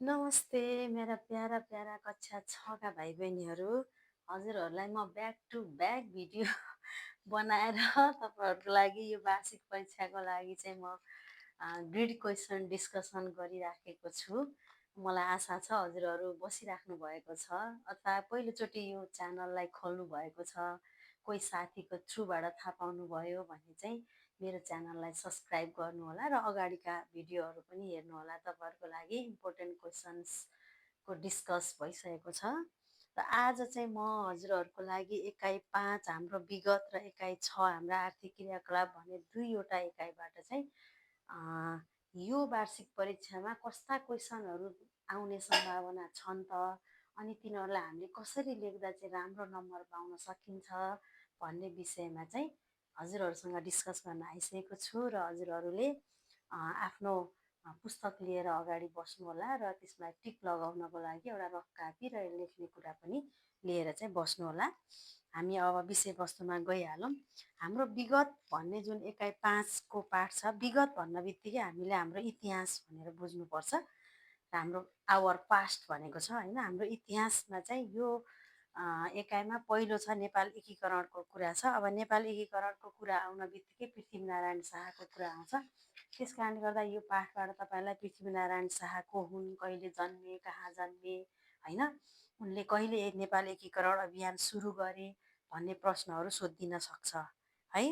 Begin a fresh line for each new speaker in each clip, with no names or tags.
नमस्ते मेरा para para कक्षा 6 का भाइ बहिनीहरू। हजुरहरूलाई म ब्याक टु ब्याक भिडियो बनाएर तपाईँहरूको लागि यो वार्षिक परीक्षाको लागि चाहिँ म ग्रिड क्वेसन डिस्कसन गरिराखेको छु। मलाई आशा छ हजुरहरू बसिराख्नु भएको छ अथवा पहिलोचोटि यो च्यानललाई खोल्नु भएको छ, कोही साथीको थ्रुबाट थाहा पाउनुभयो भने चाहिँ मेरो च्यानललाई सब्सक्राइब गर्नुहोला र अगाडिका भिडियोहरू पनि हेर्नुहोला। तपाईँहरूको लागि इम्पोर्टेन्ट क्वेसन्सको डिस्कस भइसकेको छ र आज चाहिँ म हजुरहरूको लागि एकाइ 5 हाम्रो विगत र एकाइ 6 हाम्रा आर्थिक क्रियाकलाप भन्ने दुईवटा एकाइबाट चाहिँ यो वार्षिक परीक्षामा कस्ता क्वेसनहरू आउने सम्भावना छन् त, अनि तिनीहरूलाई हामीले कसरी लेख्दा चाहिँ राम्रो नम्बर पाउन सकिन्छ भन्ने विषयमा चाहिँ हजुरहरूसँग डिस्कस गर्न आइसकेको छु र हजुरहरूले आफ्नो पुस्तक लिएर अगाडि बस्नुहोला र त्यसमा टिक लगाउनको लागि एउटा रफ कापी र लेख्ने कुरा पनि लिएर चाहिँ बस्नुहोला। हामी अब विषयवस्तुमा गइहालौँ। हाम्रो विगत भन्ने जुन एकाइ 5 को पाठ छ, विगत भन्न बित्तिकै हामीले हाम्रो इतिहास भनेर बुझ्नुपर्छ। हाम्रो आवर पास्ट भनेको छ होइन। हाम्रो इतिहासमा चाहिँ यो एकाइमा पहिलो छ नेपाल एकीकरणको कुरा छ। अब नेपाल एकीकरणको कुरा आउन बित्तिकै पृथ्वीनारायण शाहको कुरा आउँछ। त्यस कारणले गर्दा यो पाठबाट तपाईँलाई पृथ्वीनारायण शाह को हुन्, कहिले जन्मे, कहाँ जन्मे, होइन, उनले कहिले नेपाल एकीकरण अभियान सुरु गरे भन्ने प्रश्नहरू सोधिन सक्छ है।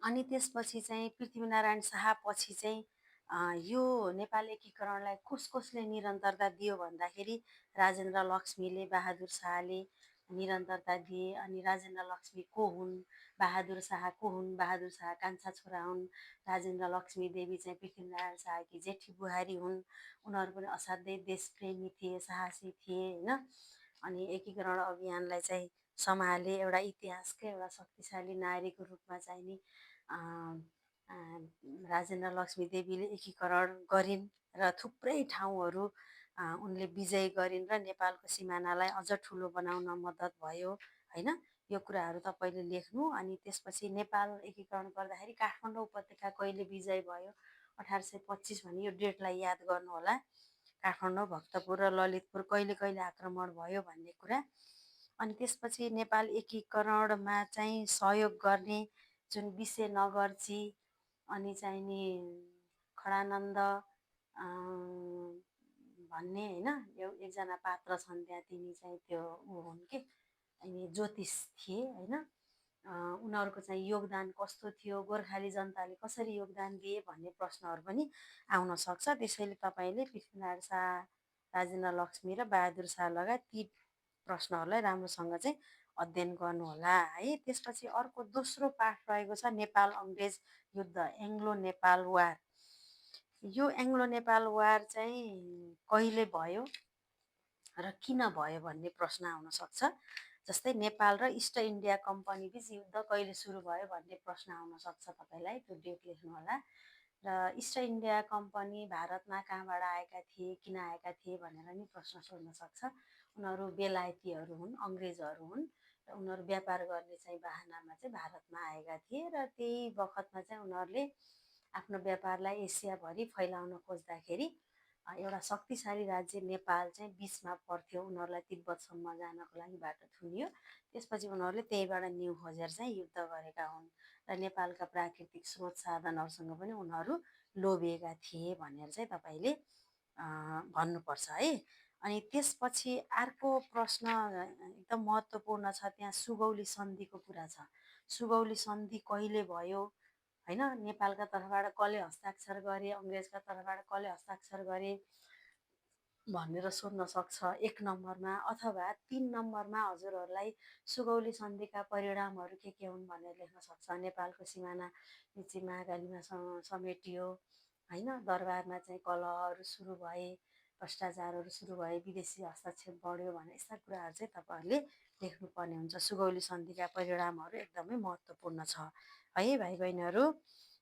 अनि त्यसपछि चाहिँ पृथ्वीनारायण शाह पछि चाहिँ यो नेपाल एकीकरणलाई कसले निरन्तरता दियो भन्दाखेरि राजेन्द्र लक्ष्मीले, बहादुर शाहले निरन्तरता दिए। अनि राजेन्द्र लक्ष्मी को हुन्, बहादुर शाह को हुन्, बहादुर शाह कान्छा छोरा हुन्, राजेन्द्र लक्ष्मी देवी चाहिँ पृथ्वीनारायण शाहकी जेठी बुहारी हुन्। उनीहरू पनि असाध्यै देशप्रेमी थिए, साहसी थिए होइन। अनि एकीकरण अभियानलाई चाहिँ सम्हाले। एउटा इतिहासकै एउटा शक्तिशाली नारीको रूपमा चाहिँ नि राजेन्द्र लक्ष्मी देवीले एकीकरण गरिन् र थुप्रै ठाउँहरू उनले विजय गरिन् र नेपालको सिमानालाई अझ ठुलो बनाउन मद्दत भयो होइन। यो कुराहरू तपाईँले लेख्नु। अनि त्यसपछि नेपाल एकीकरण गर्दाखेरि काठमाडौँ उपत्यका कहिले विजय भयो, 1825 भने यो डेटलाई याद गर्नुहोला। काठमाडौँ, भक्तपुर र ललितपुर कहिले कहिले आक्रमण भयो भन्ने कुरा। अनि त्यसपछि नेपाल एकीकरणमा चाहिँ सहयोग गर्ने जुन विशेनगरजी अनि चाहिँ नि खडानन्द भन्ने होइन एकजना पात्र छन् त्यहाँ, तिनी चाहिँ त्यो हुन् कि अनि ज्योतिष थिए होइन। उनीहरूको चाहिँ योगदान कस्तो थियो, गोर्खाली जनताले कसरी योगदान दिए भन्ने प्रश्नहरू पनि आउन सक्छ। त्यसैले तपाईँले पृथ्वीनारायण शाह, राजेन्द्र लक्ष्मी र बहादुर शाह लगायत ती प्रश्नहरूलाई राम्रोसँग चाहिँ अध्ययन गर्नुहोला है। त्यसपछि अर्को दोस्रो पाठ रहेको छ नेपाल अङ्ग्रेज युद्ध, एङ्ग्लो नेपाल वार। यो एङ्ग्लो नेपाल वार चाहिँ कहिले भयो र किन भयो भन्ने प्रश्न आउन सक्छ। जस्तै नेपाल र इस्ट इन्डिया कम्पनी बिच युद्ध कहिले सुरु भयो भन्ने प्रश्न आउन सक्छ। तपाईँलाई त्यो डेट लेख्नुहोला। र इस्ट इन्डिया कम्पनी भारतमा कहाँबाट आएका थिए, किन आएका थिए भनेर नि प्रश्न सोध्न सक्छ। उनीहरू बेलायतीहरू हुन्, अङ्ग्रेजहरू हुन् र उनीहरू व्यापार गर्ने चाहिँ बाहनामा चाहिँ भारतमा आएका थिए र त्यही बखतमा चाहिँ उनीहरूले आफ्नो व्यापारलाई एसियाभरि फैलाउन खोज्दाखेरि एउटा शक्तिशाली राज्य नेपाल चाहिँ बिचमा पर्थ्यो। उनीहरूलाई तिब्बतसम्म जानको लागि बाटो थुनियो। त्यसपछि उनीहरूले त्यहीबाट न्यु खोजेर चाहिँ युद्ध गरेका हुन् र नेपालका प्राकृतिक स्रोत साधनहरूसँग पनि उनीहरू लोभिएका थिए भनेर चाहिँ तपाईँले भन्नुपर्छ है। अनि त्यसपछि अर्को प्रश्न एकदम महत्त्वपूर्ण छ, त्यहाँ सुगौली सन्धिको कुरा छ। सुगौली सन्धि कहिले भयो होइन, नेपालका तर्फबाट कसले हस्ताक्षर गरे, अङ्ग्रेजका तर्फबाट कसले हस्ताक्षर गरे भनेर सोध्न सक्छ 1 नम्बरमा। अथवा 3 नम्बरमा हजुरहरूलाई सुगौली सन्धिका परिणामहरू के हुन् भनेर लेख्न सक्छ। नेपालको सिमाना मेची महाकालीमा समेटियो होइन, दरबारमा चाहिँ कलहहरू सुरु भए, भ्रष्टाचारहरू सुरु भए, विदेशी हस्तक्षेप बढ्यो भने यस्ता कुराहरू चाहिँ तपाईँहरूले लेख्नुपर्ने हुन्छ। सुगौली सन्धिका परिणामहरू एकदमै महत्त्वपूर्ण छ है भाइ बहिनीहरू।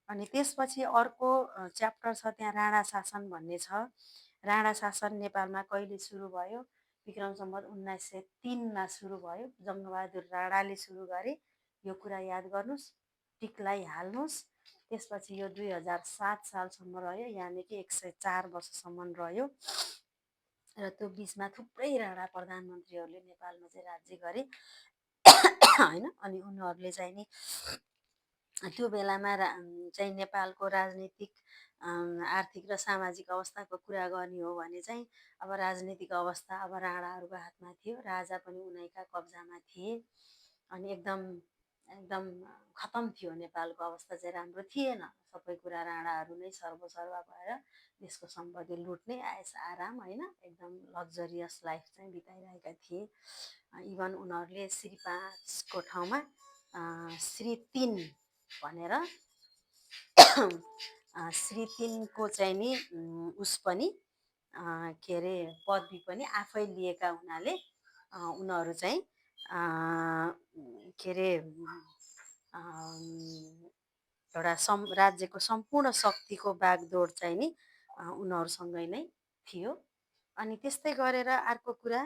अनि त्यसपछि अर्को च्याप्टर छ, त्यहाँ राणा शासन भन्ने छ। राणा शासन नेपालमा कहिले सुरु भयो? विक्रम सम्वत 1903मा सुरु भयो। जङ्गबहादुर राणाले सुरु गरे। यो कुरा याद गर्नुहोस्, टिकलाई हाल्नुहोस्। त्यसपछि यो 2007 सालसम्म रह्यो, यानि कि 104 वर्षसम्म रह्यो। र त्यो बिचमा थुप्रै राणा प्रधानमन्त्रीहरूले नेपालमा चाहिँ राज्य गरे होइन। अनि उनीहरूले चाहिँ नि त्यो बेलामा चाहिँ नेपालको राजनीतिक आर्थिक र सामाजिक अवस्थाको कुरा गर्ने हो भने चाहिँ अब राजनीतिक अवस्था अब राणाहरूको हातमा थियो, राजा पनि उनीका कब्जामा थिए। अनि एकदम एकदम खतम थियो, नेपालको अवस्था चाहिँ राम्रो थिएन। सबै कुरा राणाहरू नै सर्वसर्वा भएर देशको सम्पत्ति लुट्ने आयस आराम होइन, एकदम लग्जरियस लाइफ चाहिँ बिताइरहेका थिए। इभन उनीहरूले श्री 5 को ठाउँमा श्री 3 भनेर श्री 3 को चाहिँ नि उस पनि के अरे पदवी पनि आफै लिएका हुनाले उनीहरू चाहिँ के अरे एउटा राज्यको सम्पूर्ण शक्तिको बागडोर चाहिँ नि उनीहरूसँगै नै थियो। अनि त्यस्तै गरेर अर्को कुरा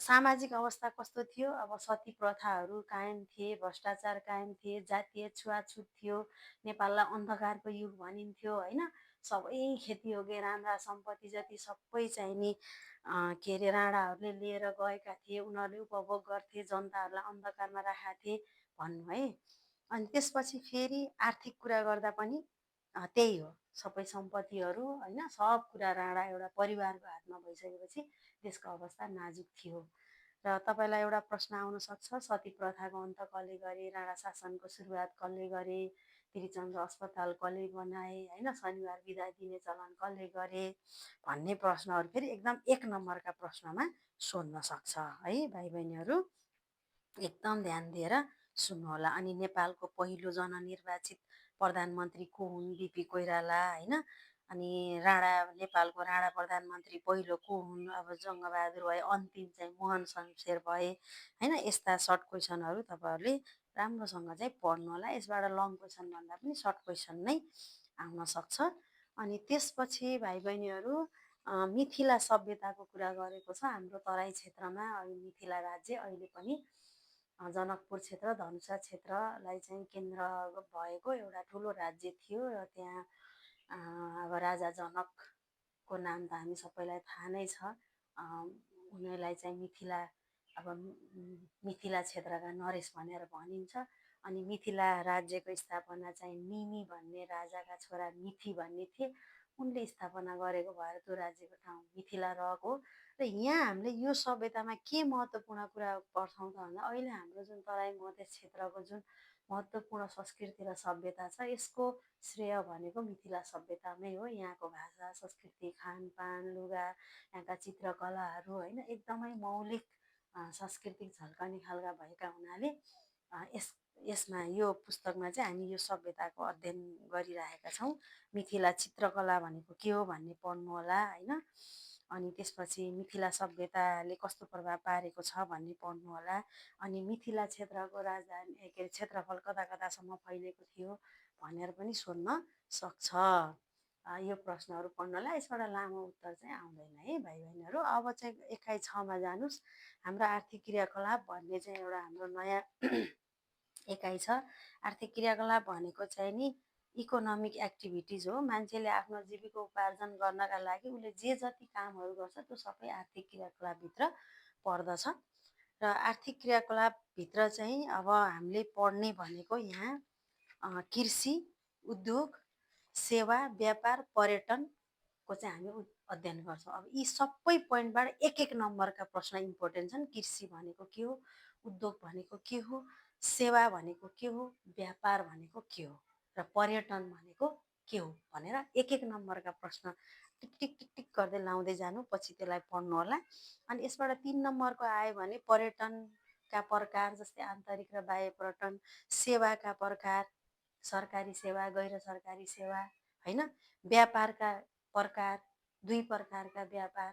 सामाजिक अवस्था कस्तो थियो, अब सती प्रथाहरू कायम थिए, भ्रष्टाचार कायम थिए, जातीय छुवाछुत थियो, नेपाललाई अन्धकारको युग भनिन्थ्यो होइन। सबै खेतीयोग्य राम्रा सम्पत्ति जति सबै चाहिँ नि के अरे राणाहरूले लिएर गएका थिए, उनीहरूले उपभोग गर्थे, जनताहरूलाई अन्धकारमा राखेका थिए भन्नु है। अनि त्यसपछि फेरि आर्थिक कुरा गर्दा पनि त्यही हो, सबै सम्पत्तिहरू होइन, सब कुरा राणा एउटा परिवारको हातमा भइसकेपछि देशको अवस्था नाजुक थियो। र तपाईँलाई एउटा प्रश्न आउन सक्छ, सती प्रथाको अन्त कसले गरे, राणा शासनको सुरुवात कसले गरे, त्रिचन्द्र अस्पताल कसले बनाए होइन, शनिबार बिदा दिने चलन कसले गरे भन्ने प्रश्नहरू फेरि एकदम 1 नम्बरका प्रश्नमा सोध्न सक्छ है। भाइ बहिनीहरू एकदम ध्यान दिएर सुन्नुहोला। अनि नेपालको पहिलो जननिर्वाचित प्रधानमन्त्री को हुन्, बिपी कोइराला होइन। अनि नेपालको राणा प्रधानमन्त्री पहिलो को हुन्, अब जङ्गबहादुर भए, अन्तिम चाहिँ मोहन शमशेर भए होइन। यस्ता सर्ट क्वेसनहरू तपाईँहरूले राम्रोसँग चाहिँ पढ्नु होला। यसबाट लङ क्वेसन भन्दा पनि सर्ट क्वेसन नै आउन सक्छ। अनि त्यसपछि भाइ बहिनीहरू मिथिला सभ्यताको कुरा गरेको छ। हाम्रो तराई क्षेत्रमा मिथिला राज्य अहिले पनि जनकपुर क्षेत्र, धनुषा क्षेत्रलाई चाहिँ केन्द्र भएको एउटा ठुलो राज्य थियो। र त्यहाँ अब राजा जनकको नाम त हामी सबैलाई थाहा नै छ। उनीलाई चाहिँ मिथिला अब मिथिला क्षेत्रका नरेश भनेर भनिन्छ। अनि मिथिला राज्यको स्थापना चाहिँ मिमी भन्ने राजाका छोरा मिथि भन्ने थिए, उनले स्थापना गरेको भएर त्यो राज्यको ठाउँ मिथिला रहेको। र यहाँ हामीले यो सभ्यतामा के महत्त्वपूर्ण कुरा पढ्छौँ त भन्दा अहिले हाम्रो जुन तराई मधेस क्षेत्रको जुन महत्त्वपूर्ण संस्कृति र सभ्यता छ, यसको श्रेय भनेको मिथिला सभ्यतामै हो। यहाँको भाषा, संस्कृति, खानपान, लुगा, यहाँका चित्रकलाहरू होइन एकदमै मौलिक सांस्कृतिक झल्कने खालका भएका हुनाले यसमा यो पुस्तकमा चाहिँ हामी यो सभ्यताको अध्ययन गरिरहेका छौँ। मिथिला चित्रकला भनेको के हो भन्ने पढ्नु होला होइन। अनि त्यसपछि मिथिला सभ्यताले कस्तो प्रभाव पारेको छ भन्ने पढ्नु होला। अनि मिथिला क्षेत्रको राजधानी के अरे क्षेत्रफल कता कतासम्म फैलेको थियो भनेर पनि सोध्न सक्छ। यो प्रश्नहरू पढ्नलाई यसबाट लामो उत्तर चाहिँ आउँदैन है भाइ बहिनीहरू। अब चाहिँ एकाइ 6मा जानुहोस्। हाम्रो आर्थिक क्रियाकलाप भन्ने चाहिँ एउटा हाम्रो नयाँ एकाइ छ। आर्थिक क्रियाकलाप भनेको चाहिँ नि इकोनोमिक एक्टिभिटिज हो। मान्छेले आफ्नो जीविकोपार्जन गर्नका लागि उसले जे जति कामहरू गर्छ त्यो सबै आर्थिक क्रियाकलापभित्र पर्दछ। र आर्थिक क्रियाकलापभित्र चाहिँ अब हामीले पढ्ने भनेको यहाँ कृषि, उद्योग, सेवा, व्यापार, पर्यटनको चाहिँ हामी अध्ययन गर्छौँ। अब यी सबै पोइन्टबाट 1-1 नम्बरका प्रश्न इम्पोर्टेन्ट छन्। कृषि भनेको के हो, उद्योग भनेको के हो, सेवा भनेको के हो, व्यापार भनेको के हो र पर्यटन भनेको के हो भनेर 1-1 नम्बरका प्रश्न टिक टिक टिक टिक गर्दै लाउँदै जानु, पछि त्यसलाई पढ्नु होला। अनि यसबाट 3 नम्बरको आयो भने पर्यटनका प्रकार जस्तै आन्तरिक र बाह्य पर्यटन, सेवाका प्रकार, सरकारी सेवा, गैर सरकारी सेवा होइन, व्यापारका प्रकार, 2 प्रकारका व्यापार,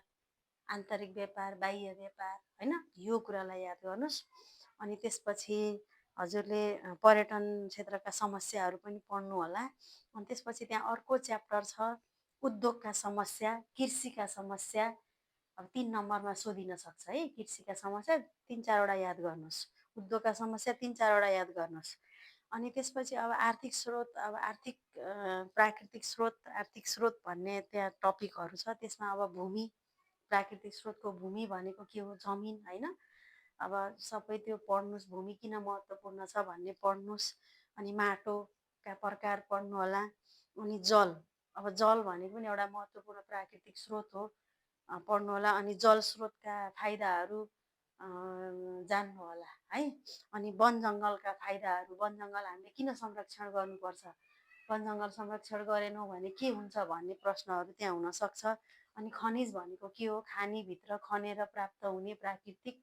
आन्तरिक व्यापार, बाह्य व्यापार होइन, यो कुरालाई याद गर्नुहोस्। अनि त्यसपछि हजुरले पर्यटन क्षेत्रका समस्याहरू पनि पढ्नु होला। अनि त्यसपछि त्यहाँ अर्को च्याप्टर छ उद्योगका समस्या, कृषिका समस्या। अब 3 नम्बरमा सोधिन सक्छ है। कृषिका समस्या 3-4 वटा याद गर्नुहोस्, उद्योगका समस्या 3-4 वटा याद गर्नुहोस्। अनि त्यसपछि अब आर्थिक स्रोत, अब प्राकृतिक स्रोत, आर्थिक स्रोत भन्ने त्यहाँ टपिकहरू छ। त्यसमा अब भूमि, प्राकृतिक स्रोतको भूमि भनेको के हो? जमिन होइन। अब सबै त्यो पढ्नुहोस्, भूमि किन महत्त्वपूर्ण छ भन्ने पढ्नुहोस्। अनि माटोका प्रकार पढ्नु होला। अनि जल, अब जल भनेको पनि एउटा महत्त्वपूर्ण प्राकृतिक स्रोत हो, पढ्नु होला। अनि जल स्रोतका फाइदाहरू जान्नु होला है। अनि वन जङ्गलका फाइदाहरू, वन जङ्गल हामीले किन संरक्षण गर्नुपर्छ, वन जङ्गल संरक्षण गरेनौँ भने के हुन्छ भन्ने प्रश्नहरू त्यहाँ हुनसक्छ। अनि खनिज भनेको के हो? खानीभित्र खनेर प्राप्त हुने प्राकृतिक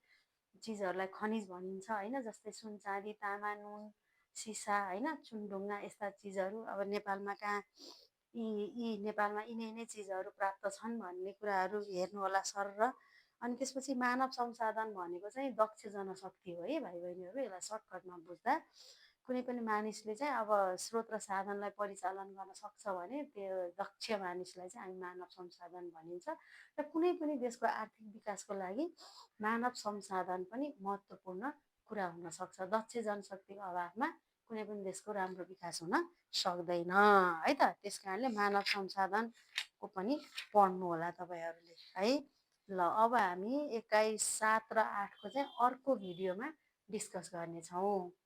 चिजहरूलाई खनिज भनिन्छ होइन। जस्तै सुन, चाँदी, तामा, नुन, सिसा होइन, चुनढुङ्गा, यस्ता चिजहरू अब नेपालमा कहाँ नेपालमा यिनै चिजहरू प्राप्त छन् भन्ने कुराहरू हेर्नु होला सर। र अनि त्यसपछि मानव संसाधन भनेको चाहिँ दक्ष जनशक्ति हो है भाइ बहिनीहरू। यसलाई सर्टकटमा बुझ्दा कुनै पनि मानिसले चाहिँ अब स्रोत र साधनलाई परिचालन गर्न सक्छ भने त्यो दक्ष मानिसलाई चाहिँ हामी मानव संसाधन भनिन्छ। र कुनै पनि देशको आर्थिक विकासको लागि मानव संसाधन पनि महत्त्वपूर्ण कुरा हुनसक्छ। दक्ष जनशक्तिको अभावमा कुनै पनि देशको राम्रो विकास हुन सक्दैन है त। त्यस कारणले मानव संसाधनको पनि पढ्नु होला तपाईँहरूले है। ल अब हामी 21, 7 र 8को चाहिँ अर्को भिडियोमा डिस्कस गर्नेछौँ।